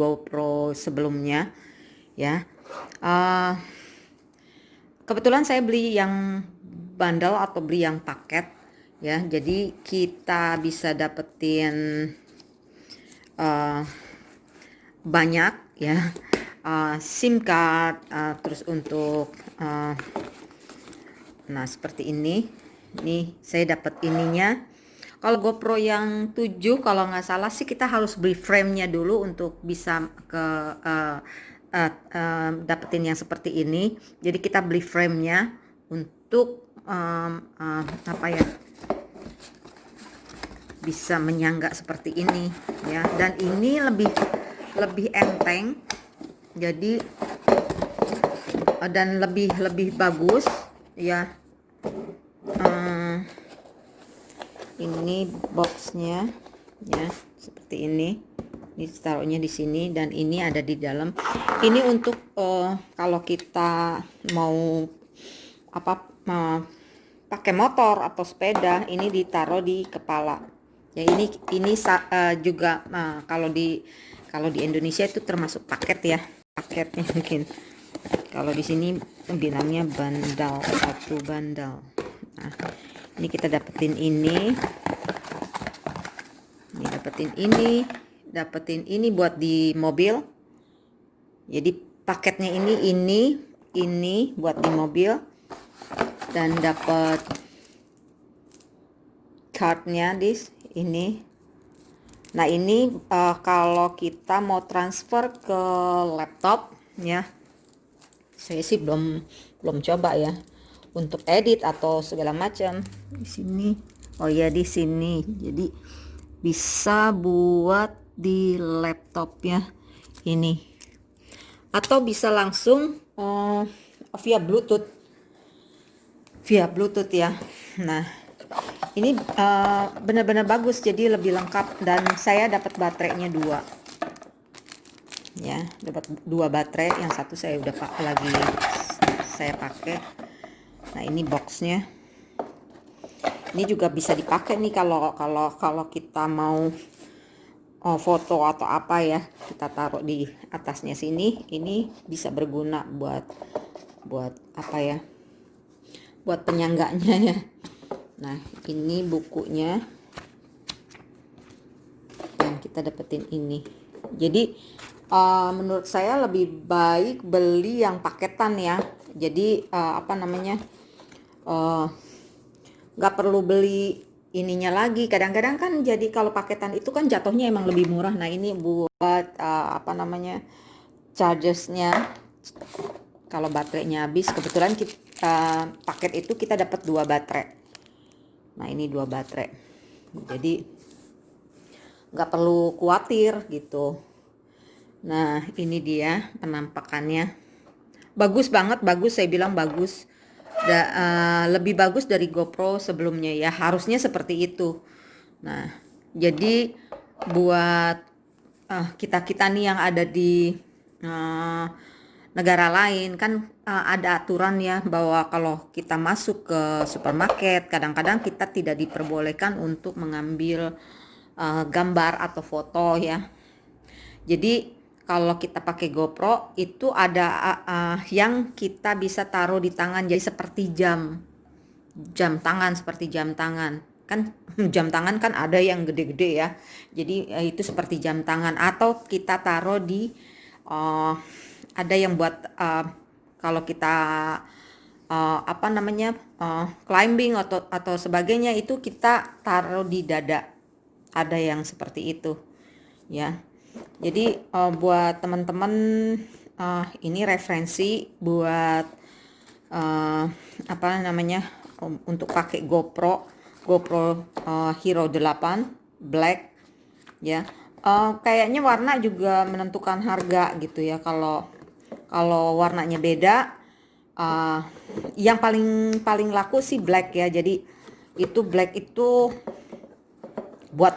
GoPro sebelumnya ya. Uh, Kebetulan saya beli yang bundle atau beli yang paket ya. Jadi kita bisa dapetin uh, banyak ya, SIM card, terus untuk nah seperti ini. Nih saya dapat ininya. Kalau GoPro yang 7 kalau nggak salah sih kita harus beli frame-nya dulu untuk bisa ke dapetin yang seperti ini. Jadi kita beli frame-nya untuk apa ya, bisa menyangga seperti ini ya. Dan ini lebih enteng. Jadi dan lebih bagus ya. Ini boxnya ya seperti ini taruhnya di sini dan ini ada di dalam. Ini untuk kalau kita mau pakai motor atau sepeda, ini ditaruh di kepala ya. Ini juga kalau di Indonesia itu termasuk paket ya, paketnya mungkin. Kalau di sini bilangnya bandal, satu bandal. Nah, ini kita dapetin ini dapetin ini buat di mobil. Jadi paketnya ini buat di mobil, dan dapat cardnya ini. Nah ini kalau kita mau transfer ke laptop ya, saya sih belum coba ya untuk edit atau segala macam. Di sini, oh ya di sini, jadi bisa buat di laptopnya ini, atau bisa langsung via Bluetooth ya. Nah ini benar-benar bagus, jadi lebih lengkap, dan saya dapat baterainya 2 ya, dapat 2 baterai. Yang satu saya udah saya pakai. Nah ini boxnya, ini juga bisa dipakai nih kalau kita mau foto atau apa ya, kita taruh di atasnya sini. Ini bisa berguna buat apa ya, buat penyangganya ya. Nah ini bukunya yang kita dapetin ini. Jadi menurut saya lebih baik beli yang paketan ya. Jadi nggak perlu beli ininya lagi. Kadang-kadang kan jadi kalau paketan itu kan jatuhnya emang lebih murah. Nah ini buat chargersnya kalau baterainya habis. Kebetulan paket itu kita dapat 2 baterai. Nah ini 2 baterai, jadi nggak perlu khawatir gitu. Nah ini dia penampakannya, bagus banget, bagus, saya bilang bagus. Lebih bagus dari GoPro sebelumnya ya, harusnya seperti itu. Nah jadi buat kita nih yang ada di negara lain kan, ada aturan ya bahwa kalau kita masuk ke supermarket, kadang-kadang kita tidak diperbolehkan untuk mengambil gambar atau foto ya. Jadi kalau kita pakai GoPro itu ada yang kita bisa taruh di tangan, jadi seperti jam tangan, seperti jam tangan kan. Jam tangan kan ada yang gede-gede ya, jadi itu seperti jam tangan. Atau kita taruh di ada yang buat kalau kita climbing atau sebagainya, itu kita taruh di dada. Ada yang seperti itu ya. Jadi buat teman-teman, ini referensi buat untuk pakai GoPro Hero 8 Black ya. Kayaknya warna juga menentukan harga gitu ya. Kalau warnanya beda, yang paling laku sih black ya. Jadi itu black itu buat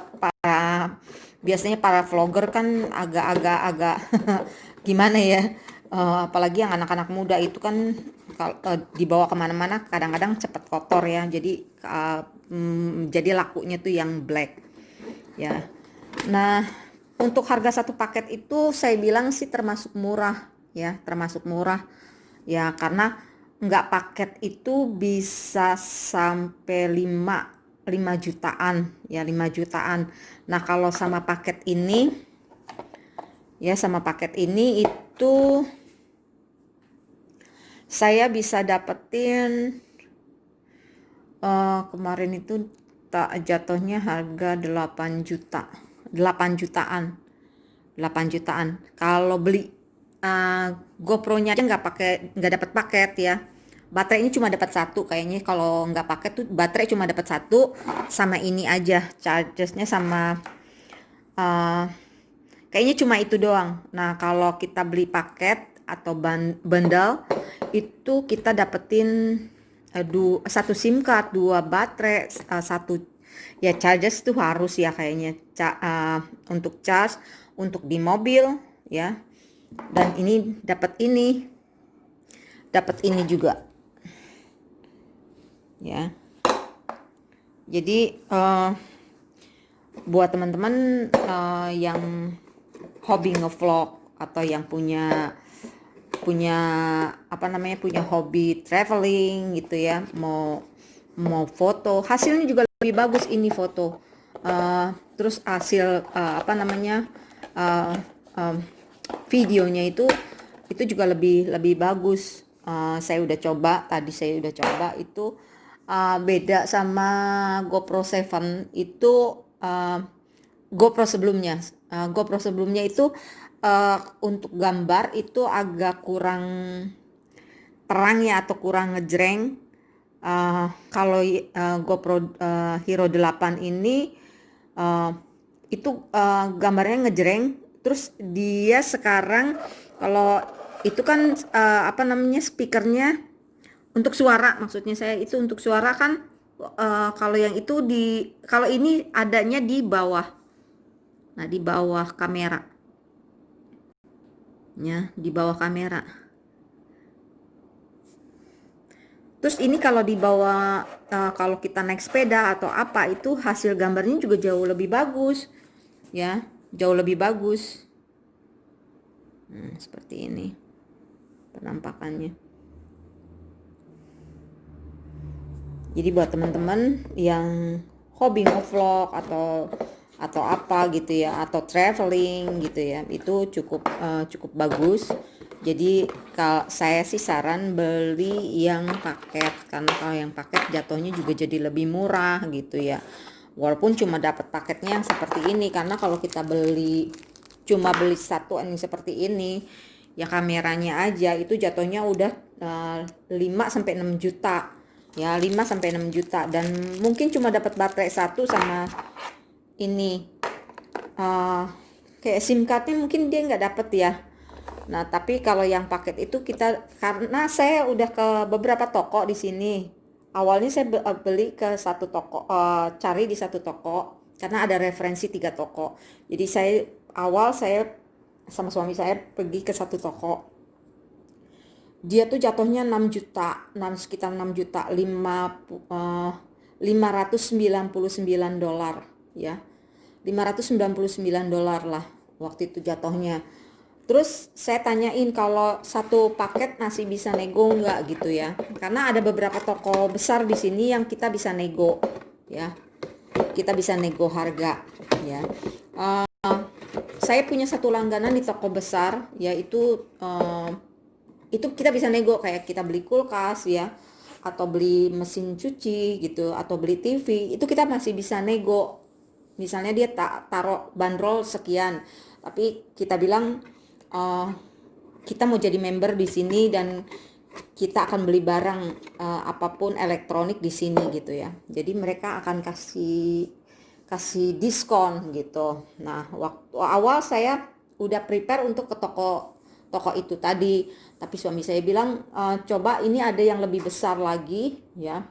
biasanya para vlogger kan agak gimana ya, apalagi yang anak-anak muda itu kan kalau dibawa kemana-mana kadang-kadang cepet kotor ya. Jadi jadi lakunya tuh yang black ya. Nah untuk harga satu paket itu saya bilang sih termasuk murah ya, termasuk murah ya, karena nggak paket itu bisa sampai 5 jutaan ya, 5 jutaan. Nah kalau sama paket ini ya, sama paket ini itu saya bisa dapetin kemarin itu tak jatuhnya harga 8 juta, 8 jutaan, 8 jutaan. Kalau beli GoPro-nya aja nggak dapat paket ya. Baterai ini cuma dapat satu kayaknya, kalau nggak paket tuh baterai cuma dapat satu, sama ini aja chargesnya sama kayaknya cuma itu doang. Nah kalau kita beli paket atau bundle itu kita dapetin satu SIM card, dua baterai, satu ya charges tuh harus ya kayaknya untuk charge untuk di mobil ya. Dan ini dapat ini juga ya. Jadi buat teman-teman yang hobi ngevlog atau yang punya punya hobi traveling gitu ya, mau foto, hasilnya juga lebih bagus ini foto. Terus hasil videonya itu juga lebih bagus. Saya udah coba itu beda sama GoPro 7 itu. GoPro sebelumnya itu untuk gambar itu agak kurang terang ya, atau kurang ngejreng. Kalau GoPro Hero 8 ini itu gambarnya ngejreng. Terus dia sekarang kalau itu kan speakernya untuk suara, maksudnya saya itu untuk suara kan. Kalau yang itu kalau ini adanya di bawah. Nah, di bawah kamera. Ya, di bawah kamera. Terus ini kalau di bawah, kalau kita naik sepeda atau apa, itu hasil gambarnya juga jauh lebih bagus. Ya, jauh lebih bagus. Seperti ini penampakannya. Jadi buat teman-teman yang hobi ngevlog atau apa gitu ya, atau traveling gitu ya, itu cukup bagus. Jadi kalau saya sih saran beli yang paket, karena kalau yang paket jatuhnya juga jadi lebih murah gitu ya. Walaupun cuma dapat paketnya yang seperti ini, karena kalau kita cuma beli satu yang seperti ini ya, kameranya aja itu jatuhnya udah 5-6 juta. Ya 5-6 juta, dan mungkin cuma dapat baterai satu sama ini kayak SIM cardnya mungkin dia nggak dapet ya. Nah tapi kalau yang paket itu karena saya udah ke beberapa toko di sini. Awalnya saya beli ke satu toko, cari di satu toko karena ada referensi 3 toko. Jadi saya sama suami saya pergi ke satu toko. Dia tuh jatuhnya 6 juta, sekitar 6 juta, 599 dolar ya. 599 dolar lah waktu itu jatuhnya. Terus saya tanyain kalau satu paket masih bisa nego nggak gitu ya. Karena ada beberapa toko besar di sini yang kita bisa nego ya. Kita bisa nego harga ya. Saya punya satu langganan di toko besar, yaitu itu kita bisa nego, kayak kita beli kulkas ya, atau beli mesin cuci gitu, atau beli TV, itu kita masih bisa nego. Misalnya dia taruh bandrol sekian, tapi kita bilang kita mau jadi member di sini dan kita akan beli barang apapun elektronik di sini gitu ya. Jadi mereka akan kasih diskon gitu. Nah, waktu awal saya udah prepare untuk ke toko itu tadi, tapi suami saya bilang coba ini ada yang lebih besar lagi ya,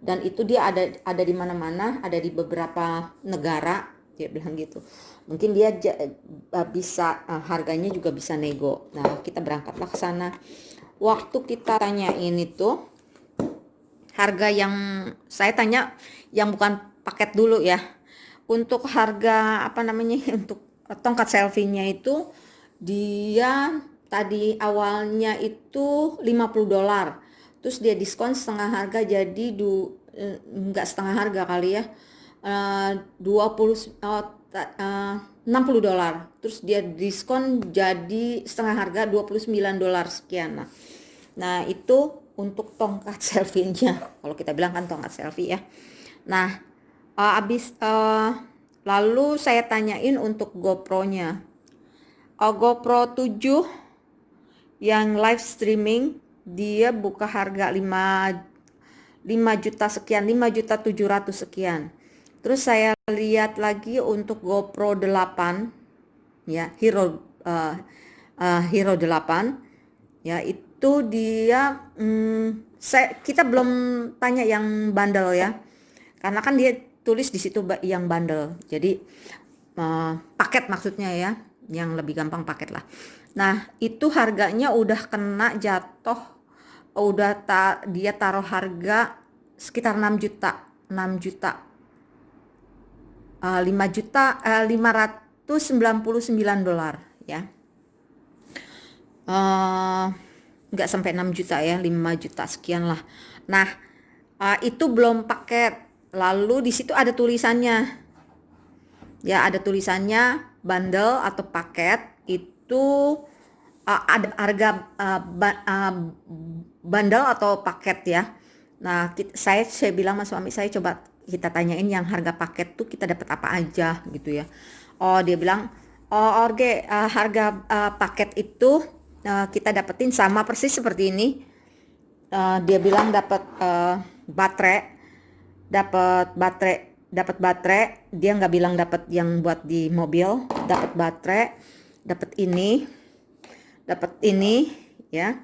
dan itu dia ada di mana-mana, ada di beberapa negara, dia bilang gitu. Mungkin dia bisa harganya juga bisa nego. Nah kita berangkatlah ke sana. Waktu kita tanyain itu harga, yang saya tanya yang bukan paket dulu ya, untuk harga untuk tongkat selfie-nya itu dia tadi awalnya itu $50. Terus dia diskon setengah harga jadi enggak setengah harga kali ya. 20 $60. Terus dia diskon jadi setengah harga $29 sekian. Nah, itu untuk tongkat selfie-nya. Kalau kita bilang kan tongkat selfie ya. Nah, lalu saya tanyain untuk GoPro-nya. GoPro 7 yang live streaming dia buka harga 5 juta sekian, 5.700.000 sekian. Terus saya lihat lagi untuk GoPro 8 ya, Hero 8 ya, itu dia kita belum tanya yang bundle ya. Karena kan dia tulis di situ yang bundle. Jadi paket maksudnya ya, yang lebih gampang paket lah. Nah, itu harganya udah kena jatuh, dia taruh harga sekitar 6 juta, 5.599 dolar ya. Nggak sampai 6 juta ya, 5 juta sekian lah. Nah, itu belum paket. Lalu di situ ada tulisannya. Ya, ada tulisannya bundle atau paket itu ada harga bundle atau paket ya. Nah, saya bilang sama suami saya, coba kita tanyain yang harga paket tuh kita dapat apa aja gitu ya. Oh, dia bilang, harga paket itu kita dapetin sama persis seperti ini. Dia bilang dapat baterai, dia nggak bilang dapat yang buat di mobil, dapat baterai, dapat ini ya,